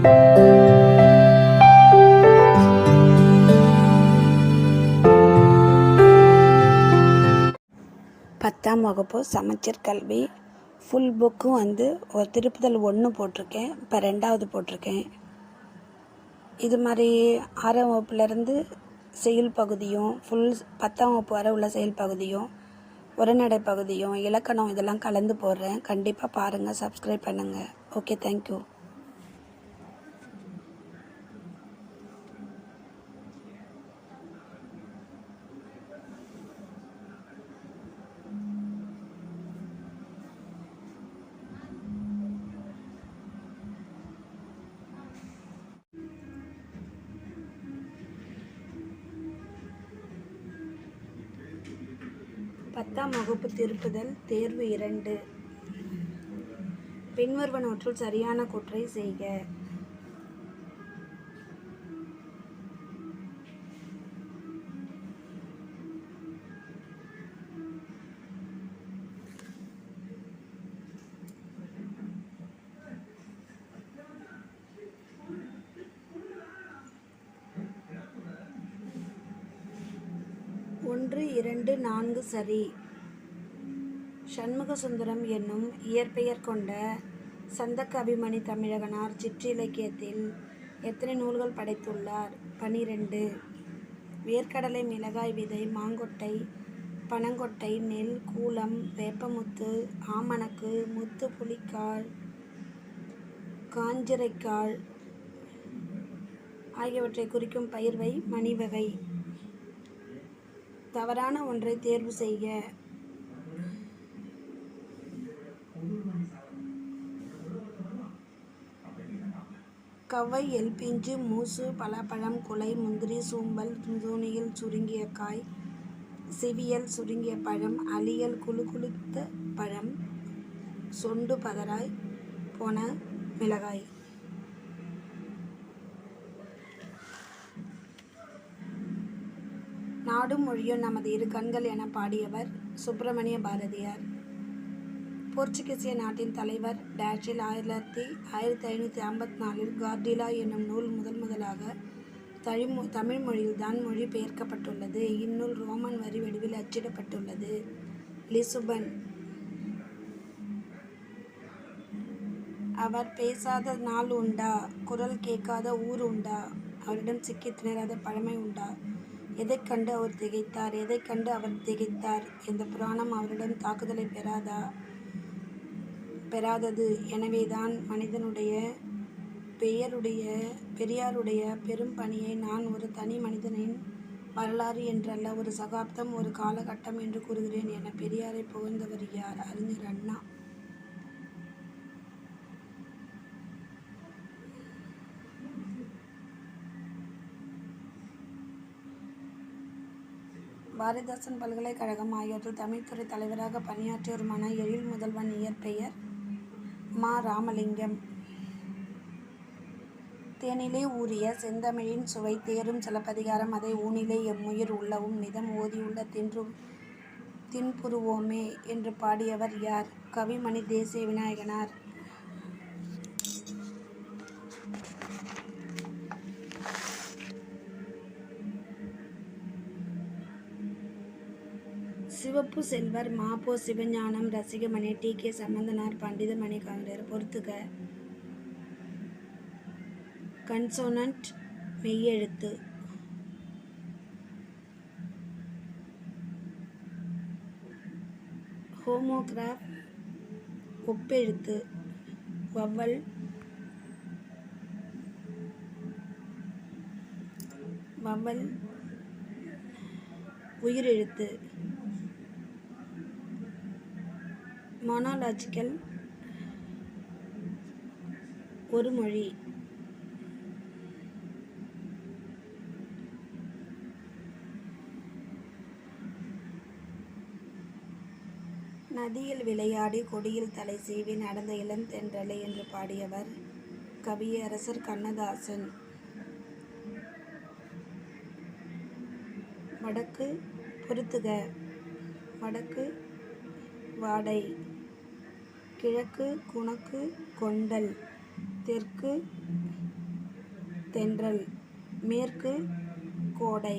பத்தாம் வகுப்பு சமச்சீர் கல்வி ஃபுல் புக்கும் ஒரு திருப்புதல் 1 போட்டிருக்கேன். இப்போ 2வது போட்டிருக்கேன். இது மாதிரி 6ஆம் வகுப்புலேருந்து செயல் பகுதியும் ஃபுல் 10ஆம் வகுப்பு வரை உள்ள செயல் பகுதியும் உரைநடை பகுதியும் இலக்கணம் இதெல்லாம் கலந்து போடுறேன். கண்டிப்பாக பாருங்கள், சப்ஸ்கிரைப் பண்ணுங்கள். Okay, thank you. பத்தாம் வகுப்பு திருப்புதல் தேர்வு 2. பின்வருவனவற்றுள் சரியான கூற்றை செய்க. ஒன்று, 2, 4 சரி. சண்முகசுந்தரம் என்னும் இயற்பெயர் கொண்ட சந்தக்கவிமணி தமிழகனார் சிற்றிலக்கியத்தில் எத்தனை நூல்கள் படைத்துள்ளார்? 12. வேர்க்கடலை, மிளகாய் விதை, மாங்கொட்டை, பனங்கொட்டை, நெல், கூலம், வேப்பமுத்து, ஆமணக்கு, முத்து, புலிக்கால், காஞ்சிரைக்கால் ஆகியவற்றை குறிக்கும் பயிர்வை மணிவகை. தவறான ஒன்றை தேர்வு செய்க. கவ்வை, எல்பிஞ்சு, மூசு, பலாப்பழம், குலை, முந்திரி, சூம்பல், தூணியில் சுருங்கிய காய், சிவியல், சுருங்கிய பழம், அலியல், குழுத்த பழம், சொண்டு, பதராய் போன மிளகாய். நாடும் மொழியும் நமது இரு கண்கள் என பாடியவர் சுப்பிரமணிய பாரதியார். போர்ச்சுகீசிய நாட்டின் தலைவர் டேஷில் 1554 கார்டிலா என்னும் நூல் முதலாக தமிழ் மொழியில்தான் மொழிபெயர்க்கப்பட்டுள்ளது. இந்நூல் ரோமன் வரி வடிவில் அச்சிடப்பட்டுள்ளது. லிசுபன். அவர் பேசாத நாள் உண்டா? குரல் கேட்காத ஊர் உண்டா? அவரிடம் சிக்கி திணறாத பழமை உண்டா? எதைக் கண்டு அவர் திகைத்தார்? எதைக் கண்டு அவர் திகைத்தார்? இந்த புராணம் அவரிடம் தாக்குதலை பெறாதது. எனவேதான் மனிதனுடைய பெரியாருடைய பெரும் பணியை நான் ஒரு தனி மனிதனின் வரலாறு என்றல்ல, ஒரு சகாப்தம், ஒரு காலகட்டம் என்று கூறுகிறேன் என பெரியாரை புகழ்ந்தவர் யார்? அறிஞர் அண்ணா. பாரதிதாசன் பல்கலைக்கழகம் ஆகியவற்றில் தமிழ்துறை தலைவராக பணியாற்றியவருமான எழில் முதல்வன் இயற்பெயர் மா. ராமலிங்கம். தேனிலே ஊறிய செந்தமிழின் சுவை தேரும் சிலப்பதிகாரம் அதை ஊனிலே எம்முயிர் உள்ளவும் நிதம் ஓதியுள்ள தின்புறுவோமே என்று பாடியவர் யார்? கவிமணி தேசிய விநாயகனார். சிவப்பு செல்வர், மா. பொ. சிவஞானம், ரசிகமணி, டி. கே. சம்பந்தனார், பண்டிதமணி கவுண்டர். பொறுத்துக. கன்சோனன்ட் மெய்யெழுத்து. ஹோமோகிராஃப் ஒப்பெழுத்து. வவ்வல் உயிரெழுத்து. மோனோலாஜிக்கல் ஒரு மொழி. நதியில் விளையாடி கொடியில் தலை சீவி நடந்த இளந்தென்றலை என்று பாடியவர் கவியரசர் கண்ணதாசன். வடக்கு பொறுத்துக. வடக்கு வாடை. கிழக்கு குணக்கு கொண்டல். தெற்கு தென்றல், மேற்கு கோடை.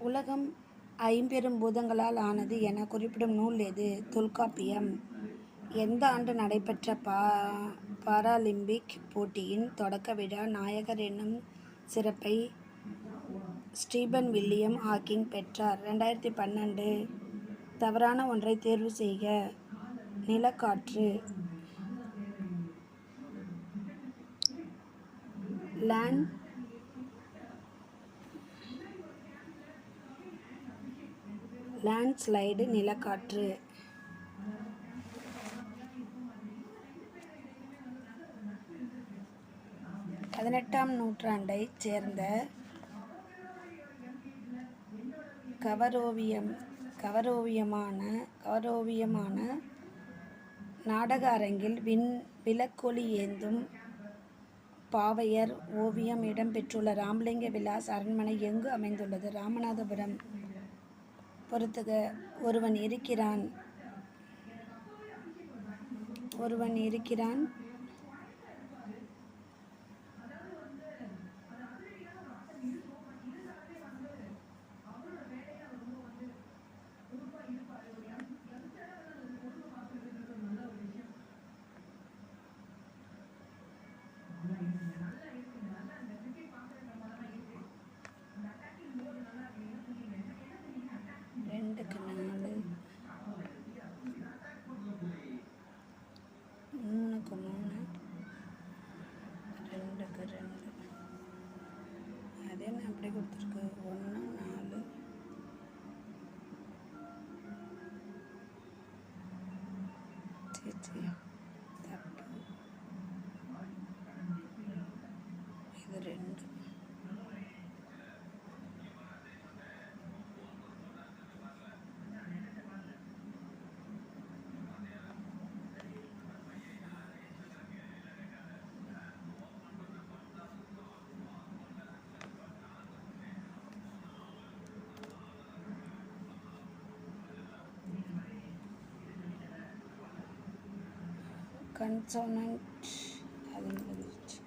உலகம் ஐம்பெரும் பூதங்களால் ஆனது என குறிப்பிடும் நூல் எது? தொல்காப்பியம். எந்த ஆண்டு நடைபெற்ற பாராலிம்பிக் போட்டியின் தொடக்க விழா நாயகர் என்னும் சிறப்பை ஸ்டீபன் வில்லியம் ஹாக்கிங் பெற்றார்? 2012. தவறான ஒன்றை தேர்வு செய்க. நிலக்காற்று. லேண்ட்ஸ்லைடு நிலக்காற்று. 18ஆம் நூற்றாண்டைச் சேர்ந்த கவரோவியமான நாடக அரங்கில் விளக்கொளி ஏந்தும் பாவையர் ஓவியம் இடம்பெற்றுள்ள ராமலிங்க விலாஸ் அரண்மனை எங்கு அமைந்துள்ளது? ராமநாதபுரம். பொறுத்துக. ஒருவன் இருக்கிறான். ரெண்டுக்கு 4, 3க்கு 3, 2க்கு 2. அது என்ன அப்படி கொடுத்துருக்கு? 1, 4. தப்பு. இது 2. கன்சோனன்ட். அது முடிஞ்சிச்சு.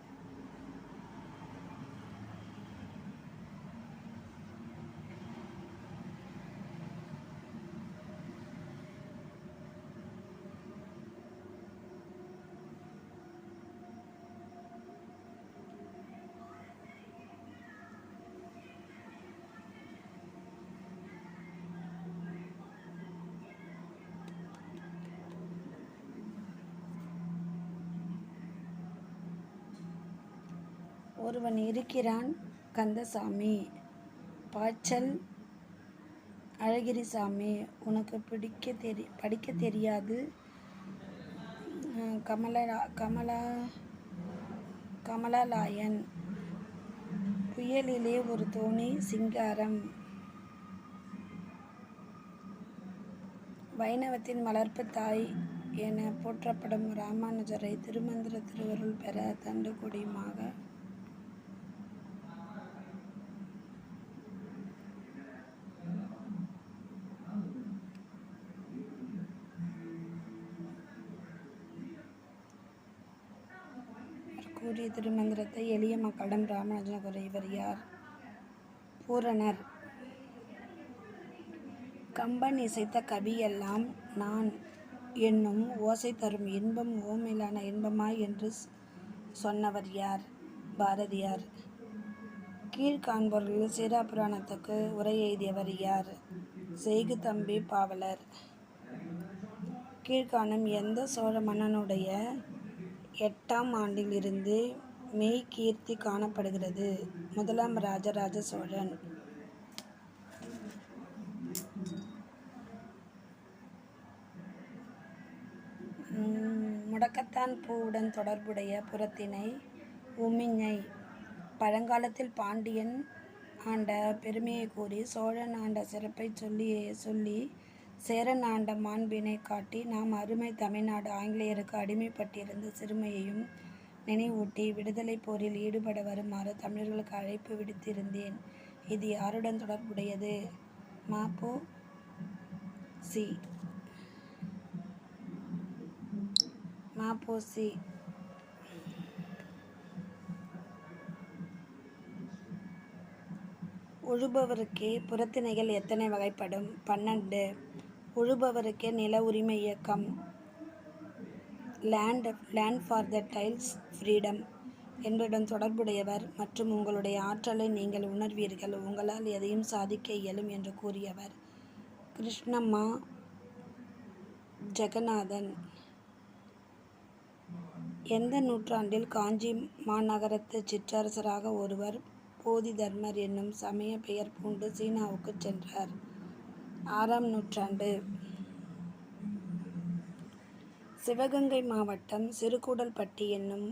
ஒருவன் இருக்கிறான். கந்தசாமி. பாய்ச்சல் அழகிரிசாமி. உனக்கு படிக்க தெரியாது. கமலாலயன். புயலிலே ஒரு தோணி. சிங்காரம். வைணவத்தின் வளர்ப்பு தாய் என போற்றப்படும் ராமானுஜரை திருமந்திர திருவருள் பெற தண்டு கொடியுமாக கூறிய திருமந்திரத்தை எளிய மக்களிடம் ராமானுஜன் கூற. இவர் யார்? பூரணர். கம்பன் இசைத்த கவியெல்லாம் நான் என்னும் ஓசை தரும் இன்பம் ஓமையிலான இன்பமாய் என்று சொன்னவர் யார்? பாரதியார். கீழ்காண்பவர்களில் சீராபுராணத்துக்கு உரை எழுதியவர் யார்? செய்கு தம்பி பாவலர். கீழ்காணும் எந்த சோழ மன்னனுடைய 8ஆம் ஆண்டில் இருந்து மெய் கீர்த்தி காணப்படுகிறது? முதலாம் ராஜராஜ சோழன். முடக்கத்தான் பூவுடன் தொடர்புடைய புறத்திணை உமிஞை. பழங்காலத்தில் பாண்டியன் ஆண்ட பெருமையை கூறி சோழன் ஆண்ட சிறப்பை சொல்லி சேரன் ஆண்ட மாண்பினை காட்டி நாம் அருமை தமிழ்நாடு ஆங்கிலேயருக்கு அடிமைப்பட்டிருந்த சிறுமையையும் நினைவூட்டி விடுதலை போரில் ஈடுபட வருமாறு தமிழர்களுக்கு அழைப்பு விடுத்திருந்தேன். இது யாருடன் தொடர்புடையது? ம.பொ.சி. உழுபவருக்கே புறத்திணைகள் எத்தனை வகைப்படும்? 12. உழுபவருக்கே நில உரிமை இயக்கம் land for the tiles freedom என்பதுடன் தொடர்புடையவர் மற்றும் உங்களுடைய ஆற்றலை நீங்கள் உணர்வீர்கள், உங்களால் எதையும் சாதிக்க இயலும் என்று கூறியவர் கிருஷ்ணம்மா ஜெகநாதன். எந்த நூற்றாண்டில் காஞ்சி மாநகரத்து சிற்றரசராக ஒருவர் போதிதர்மர் என்னும் சமய பெயர் பூண்டு சீனாவுக்கு சென்றார்? 6ஆம் நூற்றாண்டு. சிவகங்கை மாவட்டம் சிறுகூடல்பட்டி என்னும்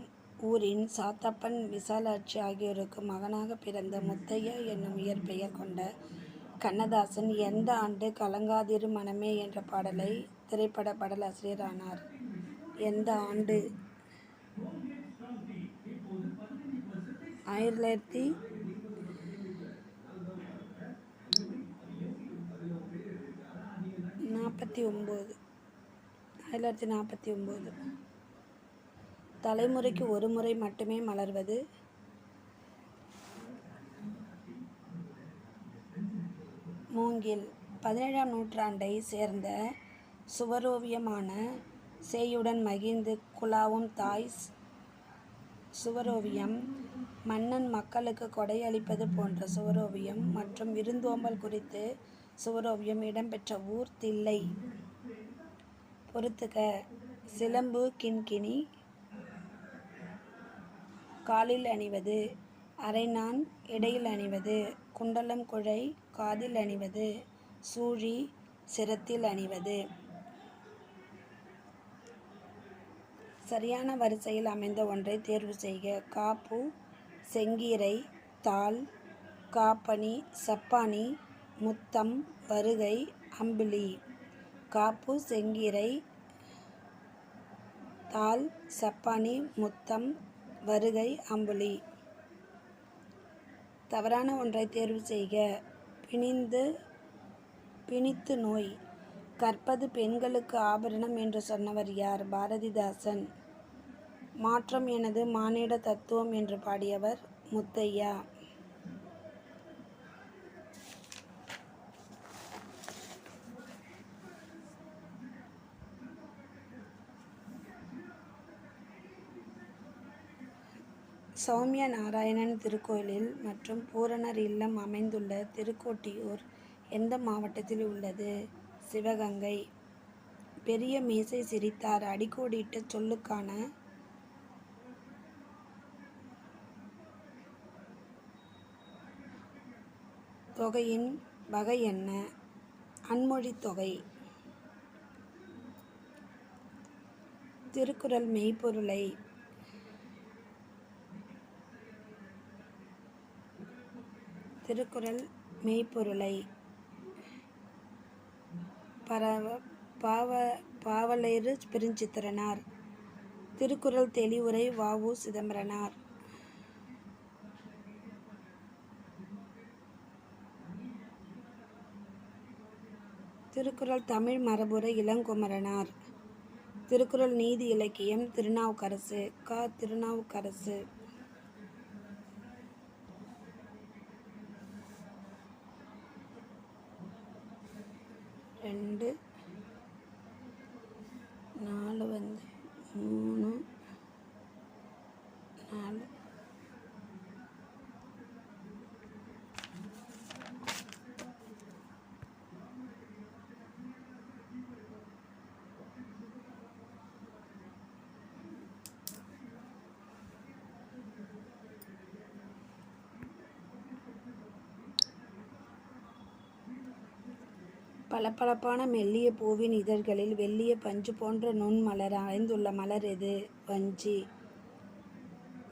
ஊரின் சாத்தப்பன் விசாலாட்சி ஆகியோருக்கு மகனாக பிறந்த முத்தையா என்னும் இயற்பெயர் கொண்ட கண்ணதாசன் எந்த ஆண்டு கலங்காதிரு மனமே என்ற பாடலை திரைப்பட பாடலாசிரியர் ஆனார்? எந்த ஆண்டு? 1949. தலைமுறைக்கு ஒரு முறை மட்டுமே மலர்வது? மூங்கில். 17ஆம் நூற்றாண்டை சேர்ந்த சுவரோவியமான சேயுடன் மகிழ்ந்து குலாவும் தாய் சுவரோவியம், மன்னன் மக்களுக்கு கொடையளிப்பது போன்ற சுவரோவியம் மற்றும் விருந்தோம்பல் குறித்து சுவரோவியம் இடம்பெற்ற ஊர் தில்லை. பொறுத்துக. சிலம்பு கிண்கிணி காலில் அணிவது, அரைநான் இடையில் அணிவது, குண்டலம் குழை காதில் அணிவது, சூழி சிரத்தில் அணிவது. சரியான வரிசையில் அமைந்த ஒன்றை தேர்வு செய்க. காப்பு, செங்கீரை, தாள், காப்பணி, சப்பாணி, முத்தம், வருகை, அம்பிலி. காப்பு, செங்கீரை, தாள், சப்பாணி, முத்தம், வருகை, அம்புலி. தவறான ஒன்றை தேர்வு செய்க. பிணித்து நோய். கற்பது பெண்களுக்கு ஆபரணம் என்று சொன்னவர் யார்? பாரதிதாசன். மாற்றம் எனது மானிட தத்துவம் என்று பாடியவர் முத்தையா. சௌமிய நாராயணன் திருக்கோயிலில் மற்றும் பூரணர் இல்லம் அமைந்துள்ள திருக்கோட்டியூர் எந்த மாவட்டத்தில் உள்ளது? சிவகங்கை. பெரிய மீசை சிரித்தார் அடிக்கோடிட்ட சொல்லுக்கான தொகையின் வகை என்ன? அன்மொழி தொகை. திருக்குறள் மெய்ப்பொருளை பாவலேறு பெருஞ்சித்திரனார். திருக்குறள் தெளிவுரை வ.உ. சிதம்பரனார். திருக்குறள் தமிழ் மரபுரை இளங்குமரனார். திருக்குறள் நீதி இலக்கியம் திருநாவுக்கரசு. திருநாவுக்கரசு. 2 4 3 4 பளபளப்பான மெல்லிய பூவின் இதழ்களில் வெள்ளிய பஞ்சு போன்ற நுண்மலர் அமைந்துள்ள மலர் எது? வஞ்சி.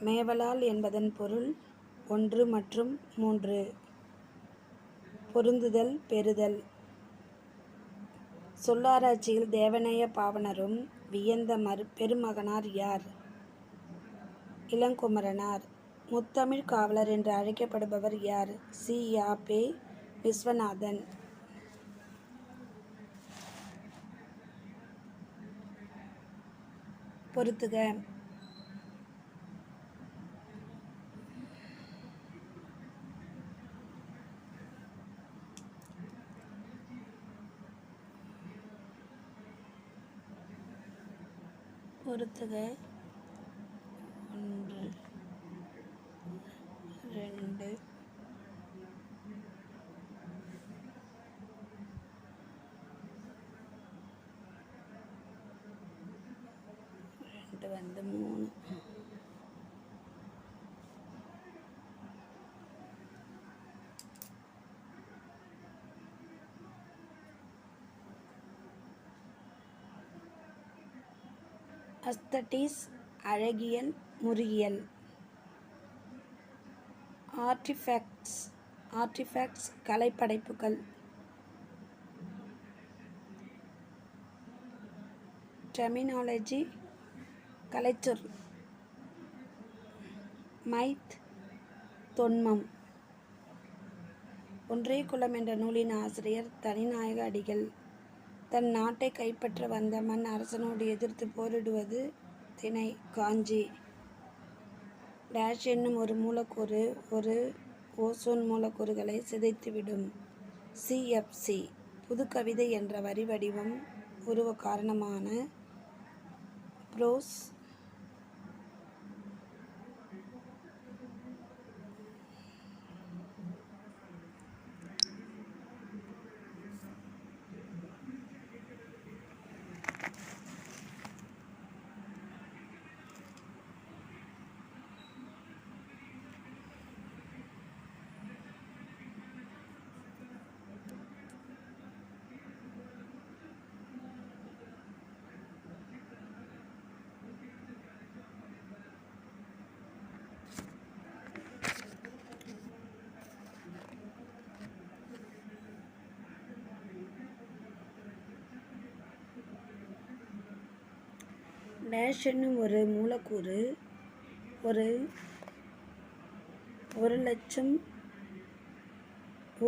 மேவலால் என்பதன் பொருள் 1 மற்றும் 3. பொருந்துதல் பெறுதல். சொல்லாராய்ச்சியில் தேவநேய பாவாணரும் வியந்த பெருமகனார் யார்? இளங்குமரனார். முத்தமிழ் காவலர் என்று அழைக்கப்படுபவர் யார்? சி.யா.பெ. விஸ்வநாதன். பொறுத்துக. பொறுத்துக 1 2 3. அஸ்தட்டிஸ் அழகியல் முறியியல். ஆர்டிஃபேக்ட்ஸ் கலைப்படைப்புகள். டெர்மினாலஜி கலைச்சொல். மைத் தொன்மம். ஒன்றே குலம் என்ற நூலின் ஆசிரியர் தனிநாயக அடிகள். தன் நாட்டை கைப்பற்ற வந்த மண் அரசனோடு எதிர்த்து போரிடுவது திணை. காஞ்சி. டேஷ் என்னும் ஒரு மூலக்கூறு ஒரு ஓசோன் மூலக்கூறுகளை சிதைத்துவிடும். சி.எஃப்.சி. புதுக்கவிதை என்ற வரி வடிவம் உருவ காரணமான ப்ரோஸ் டேஷ் என்னும் ஒரு மூலக்கூறு ஒரு 1,00,000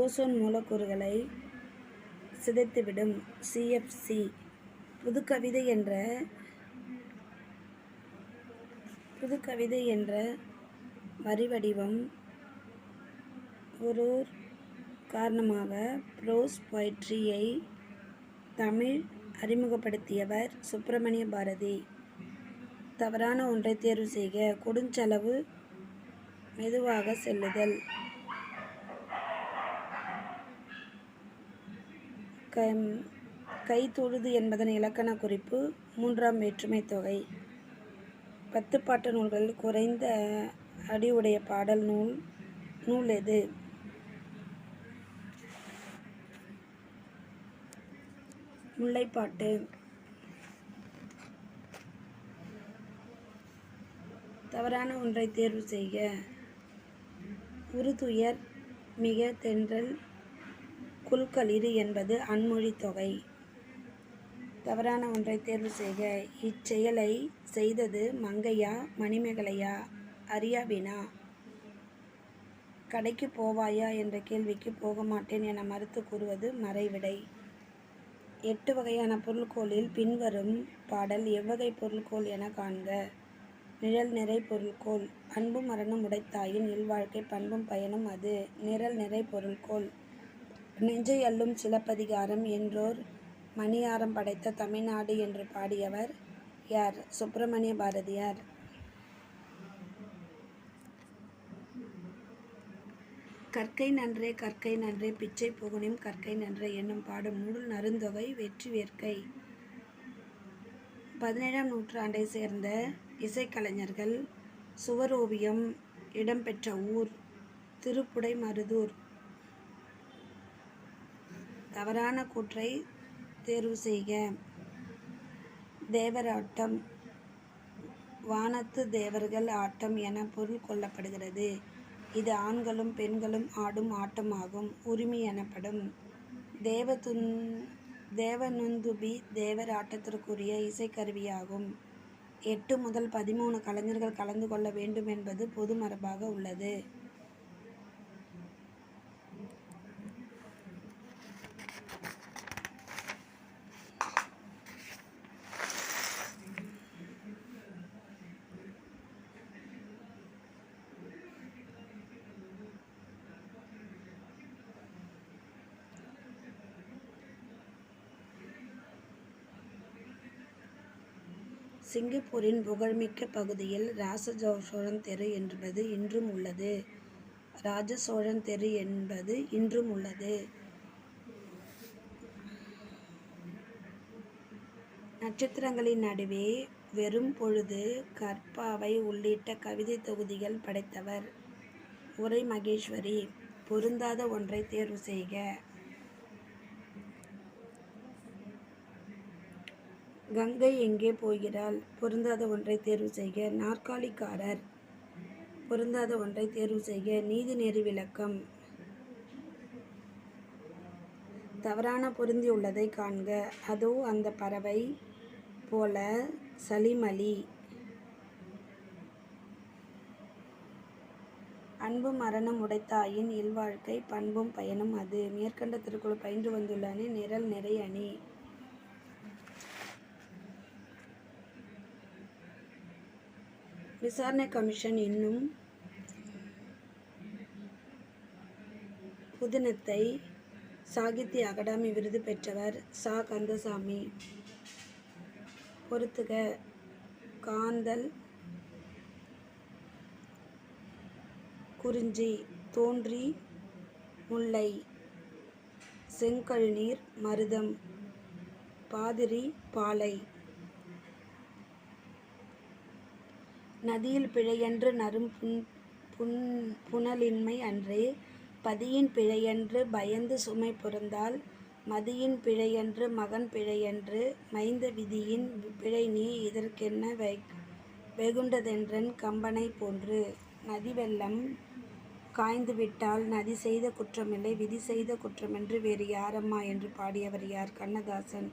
ஓசோன் மூலக்கூறுகளை சிதைத்துவிடும். சி.எஃப்.சி. புதுக்கவிதை என்ற வரிவடிவம் ஒரு காரணமாக ப்ரோஸ் பொயட்ரியை தமிழ் அறிமுகப்படுத்தியவர் சுப்பிரமணிய பாரதி. தவறான ஒன்றை தேர்வு செய்க. கொடுஞ்செலவு மெதுவாக செல்லுதல். கைதொழுது என்பதன் இலக்கண குறிப்பு 3ஆம் வேற்றுமை தொகை. 10 பாட்டு நூல்களில் குறைந்த அடி உடைய பாடல் நூல் எது? முல்லைப்பாட்டு. தவறான ஒன்றை தேர்வு செய்க. உறுதுயர் மிக தென்றல் குல்களிறு என்பது அன்மொழி தொகை. தவறான ஒன்றை தேர்வு செய்க. இச்செயலை செய்தது மங்கையா மணிமேகலையா? அறியாவினா. கடைக்கு போவாயா என்ற கேள்விக்கு போக மாட்டேன் என மறுத்து கூறுவது மறைவிடை. 8 வகையான பொருள்கோளில் பின்வரும் பாடல் எவ்வகை பொருள்கோள் என காண்க. நிழல் நிறை பொருள்கோள். அன்பும் மரணம் உடைத்தாயின் இல்வாழ்க்கை பண்பும் பயனும் அது. நிரல் நிறை பொருள்கோள். நெஞ்சை அள்ளும் சிலப்பதிகாரம் என்றோர் மணியாரம் படைத்த தமிழ்நாடு என்று பாடியவர் யார்? சுப்பிரமணிய பாரதியார். கற்கை நன்றே கற்கை நன்றே பிச்சை புகுனிம் கற்கை நன்றே என்னும் பாடும் நூல் நறுந்தொகை வெற்றி வேர்க்கை. 17ஆம் நூற்றாண்டை சேர்ந்த இசைக்கலைஞர்கள். சுவரோவியம் இடம்பெற்ற ஊர் திருப்புடைமருதூர். தவறான கூற்றை தேர்வு செய்க. தேவராட்டம் வானத்து தேவர்கள் ஆட்டம் என பொருள் கொள்ளப்படுகிறது. இது ஆண்களும் பெண்களும் ஆடும் ஆட்டமாகும். உரிமை எனப்படும். தேவநுந்துபி தேவர் ஆட்டத்திற்குரிய இசைக்கருவியாகும். 8 முதல் 13 கலைஞர்கள் கலந்து கொள்ள வேண்டும் என்பது பொது மரபாக உள்ளது. சிங்கப்பூரின் புகழ்மிக்க பகுதியில் ராஜசோழன் தெரு என்பது இன்றும் உள்ளது. ராஜசோழன் தெரு என்பது இன்றும் உள்ளது. நட்சத்திரங்களின் நடுவே வெறும் பொழுது கற்பாவை உள்ளிட்ட கவிதை தொகுதிகள் படைத்தவர் உரை மகேஸ்வரி. பொருந்தாத ஒன்றை தேர்வு செய்க. கங்கை எங்கே போகிறாள்? பொருந்தாத ஒன்றை தேர்வு செய்க. நாற்காலிக்காரர். பொருந்தாத ஒன்றை தேர்வு செய்க. நீதிநெறி விளக்கம். தவறான பொருந்தியுள்ளதை காண்க. அதோ அந்த பறவை போல சலிமலி. அன்பும் மரணம் உடைத்தாயின் இல்வாழ்க்கை பண்பும் பயனும் அது. மேற்கண்ட திருக்குறள் பயின்று வந்துள்ள அணி நிரல் நிறை அணி. விசாரணை கமிஷன் என்னும் புதினத்தை சாகித்ய அகாடமி விருது பெற்றவர் ச. கந்தசாமி. பொறுத்துக. காந்தல் குறிஞ்சி தோன்றி முல்லை செங்கழுநீர் மருதம் பாதிரி பாலை. நதியில் பிழையன்று நரும் புனலின்மை அன்றே பதியின் பிழையன்று பயந்து சுமை பொருந்தால் மதியின் பிழையன்று மகன் பிழையன்று மைந்த விதியின் பிழைநீ இதற்கென்ன வெகுண்டதென்றன் கம்பனை போன்று. நதி வெள்ளம் காய்ந்துவிட்டால் நதி செய்த குற்றமில்லை விதி செய்த குற்றமென்று வேறு யாரம்மா என்று பாடியவர் யார்? கண்ணதாசன்.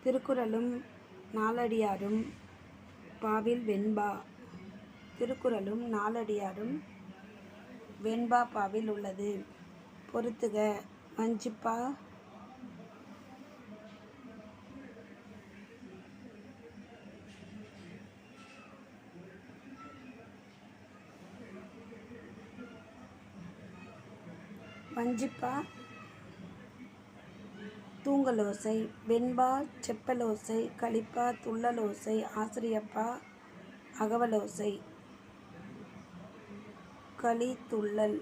திருக்குறளும் நாலடியாரும் பாவில் வெண்பா. திருக்குறளும் நாலடியாரும் வெண்பா பாவில் உள்ளது. பொறுத்துக. வஞ்சிப்பா வஞ்சிப்பா தூங்கலோசை. வெண்பா செப்பலோசை. களிப்பா துள்ளலோசை. ஆசிரியப்பா அகவலோசை. களி துள்ளல்.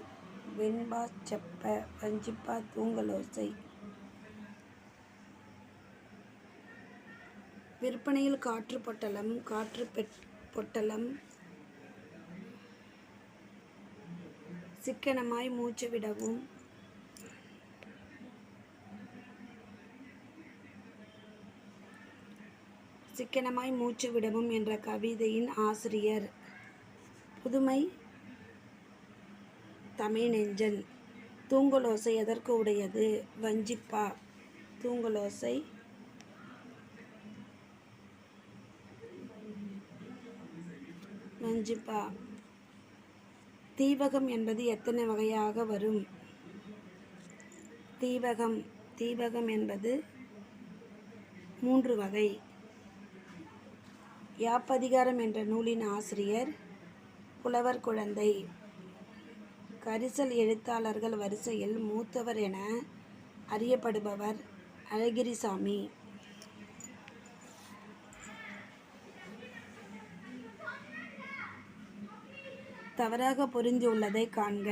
வெண்பா செப்ப. வஞ்சிப்பா தூங்கலோசை. விற்பனையில் காற்று பொட்டலம். காற்று பொட்டலம் சிக்கனமாய் மூச்சு விடவும். சிக்கனமாய் மூச்சு விடவும் என்ற கவிதையின் ஆசிரியர் புதுமை தமிழ்நெஞ்சல். தூங்கலோசை எதற்கு உடையது? வஞ்சிப்பா. தூங்கலோசை 5பா. தீவகம் என்பது எத்தனை வகையாக வரும்? தீவகம் என்பது 3 வகை. யாப்பதிகாரம் என்ற நூலின் ஆசிரியர் புலவர் குழந்தை. கரிசல் எழுத்தாளர்கள் வரிசையில் மூத்தவர் என அறியப்படுபவர் அழகிரிசாமி. தவறாக பொருந்தியுள்ளதை காண்க.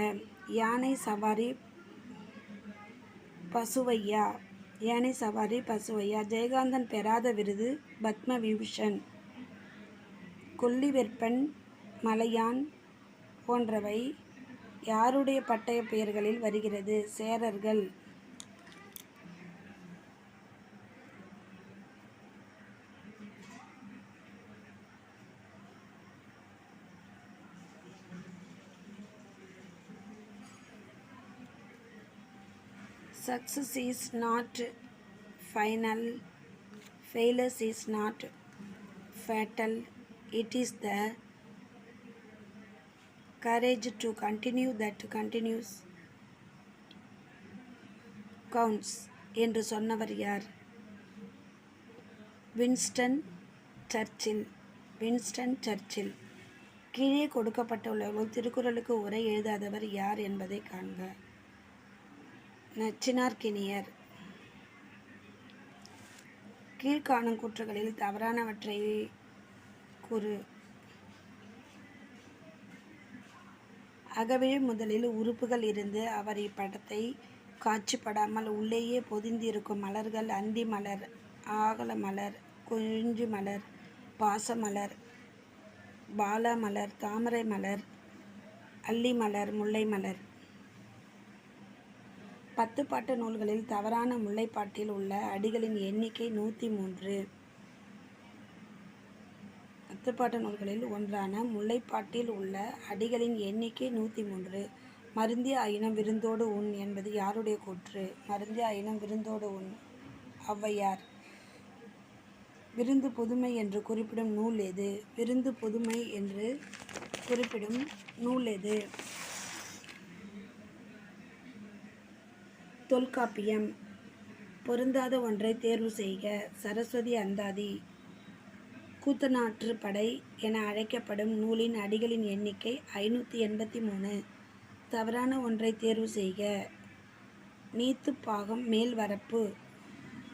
யானை சவாரி பசுவையா. ஜெயகாந்தன் பெறாத விருது பத்ம விபூஷன். கொல்லிவெற்பன், மலையான் போன்றவை யாருடைய பட்டய பெயர்களில் வருகிறது? சேரர்கள். Success is not final, failure is not fatal. It is the courage to continue that continues counts என்று சொன்னவர் யார்? Winston Churchill. கீழே கொடுக்கப்பட்டுள்ளவர்கள் திருக்குறளுக்கு உரை எழுதாதவர் யார் என்பதை காண்க. நச்சினார்க்கினியர். கீழ்காணும் கூற்றுகளில் தவறானவற்றை கூறு. அகவிழ் முதலில் உறுப்புகள் இருந்து அவர் இப்படத்தை காட்சிப்படாமல் உள்ளேயே பொதிந்திருக்கும் மலர்கள் அந்தி மலர், ஆகல மலர், குறிஞ்சி மலர், பாசமலர், பாலா மலர், தாமரை மலர், அல்லி மலர், முல்லை மலர். 10 பாட்டு நூல்களில் தவறான முல்லைப்பாட்டில் உள்ள அடிகளின் எண்ணிக்கை 103. 10 பாட்டு நூல்களில் ஒன்றான முல்லைப்பாட்டில் உள்ள அடிகளின் எண்ணிக்கை 103. மருந்திய ஆயினும் விருந்தோடு உண் என்பது யாருடைய கூற்று? மருந்திய ஆயினும் விருந்தோடு உண், ஔவையார். விருந்து புதுமை என்று குறிப்பிடும் நூல் எது? விருந்து புதுமை என்று குறிப்பிடும் நூல் எது? தொல்காப்பியம். பொருந்தாத ஒன்றை தேர்வு செய்க. சரஸ்வதி அந்தாதி. கூத்தனாற்று படை என அழைக்கப்படும் நூலின் அடிகளின் எண்ணிக்கை 583. தவறான ஒன்றை தேர்வு செய்க. நீத்துப்பாகம் மேல்வரப்பு.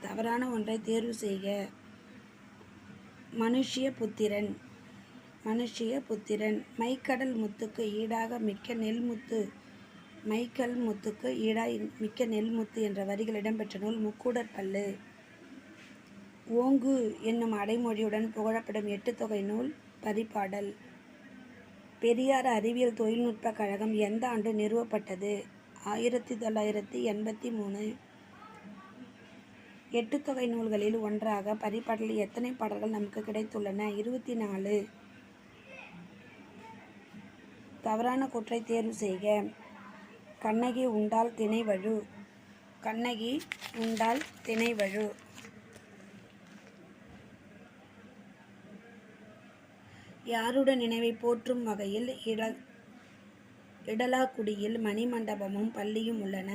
தவறான ஒன்றை தேர்வு செய்க. மனுஷ்ய புத்திரன். மைக்கடல் முத்துக்கு ஈடாக மிக்க நெல்முத்து. மைக்கல் முத்துக்கு ஈடாய் மிக்க நெல்முத்து என்ற வரிகள் இடம்பெற்ற நூல் முக்கூடற்பள்ளு. ஓங்கு என்னும் அடைமொழியுடன் புகழப்படும் 8 தொகை நூல் பரிபாடல். பெரியார் அறிவியல் தொழில்நுட்ப கழகம் எந்த ஆண்டு நிறுவப்பட்டது? 1983. 8 தொகை நூல்களில் ஒன்றாக பரிபாடலில் எத்தனை பாடல்கள் நமக்கு கிடைத்துள்ளன? 24. தவறான கூற்றை தேர்வு செய்க. கண்ணகி உண்டால் திணைவழு. யாருடைய நினைவை போற்றும் வகையில் இடலாக்குடியில் மணிமண்டபமும் பள்ளியும் உள்ளன?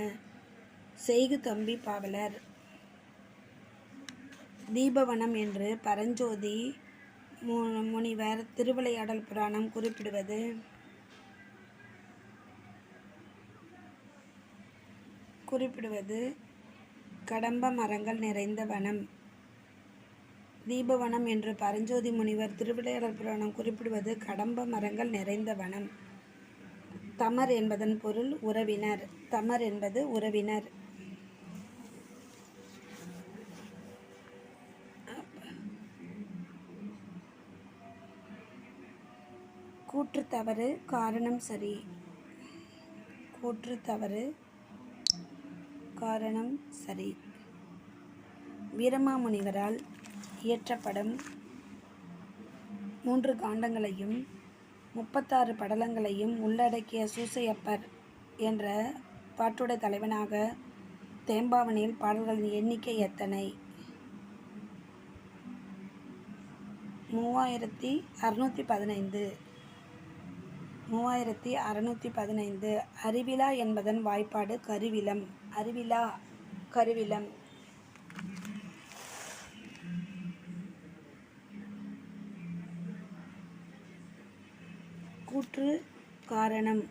செய்கு தம்பி பாவலர். தீபவனம் என்று பரஞ்சோதி முனிவர் திருவிளையாடல் புராணம் குறிப்பிடுவது கடம்ப மரங்கள் நிறைந்த வனம். தீபவனம் என்று பரஞ்சோதி முனிவர் திருவிளையாடல் புராணம் குறிப்பிடுவது கடம்ப மரங்கள் நிறைந்த வனம். தமர் என்பதன் பொருள் உறவினர். தமர் என்பது உறவினர். கூற்று தவறு, காரணம் சரி. கூற்று தவறு, காரணம் சரி. வீரமாமுனிவரால் இயற்றப்படும் 3 காண்டங்களையும் 36 படலங்களையும் உள்ளடக்கிய சூசையப்பர் என்ற பாட்டுடை தலைவனாக தேம்பாவணியில் பாடல்களின் எண்ணிக்கை எத்தனை? 3615. 3615. அறிவிலா என்பதன் வாய்ப்பாடு கருவிலம். அறிவிலா கருவிலம். கூற்று காரணம்.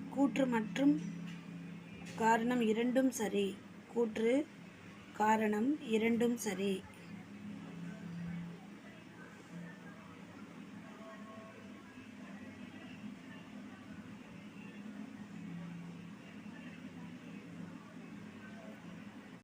கூற்று மற்றும் காரணம் இரண்டும் சரி. கூற்று காரணம் இரண்டும் சரி.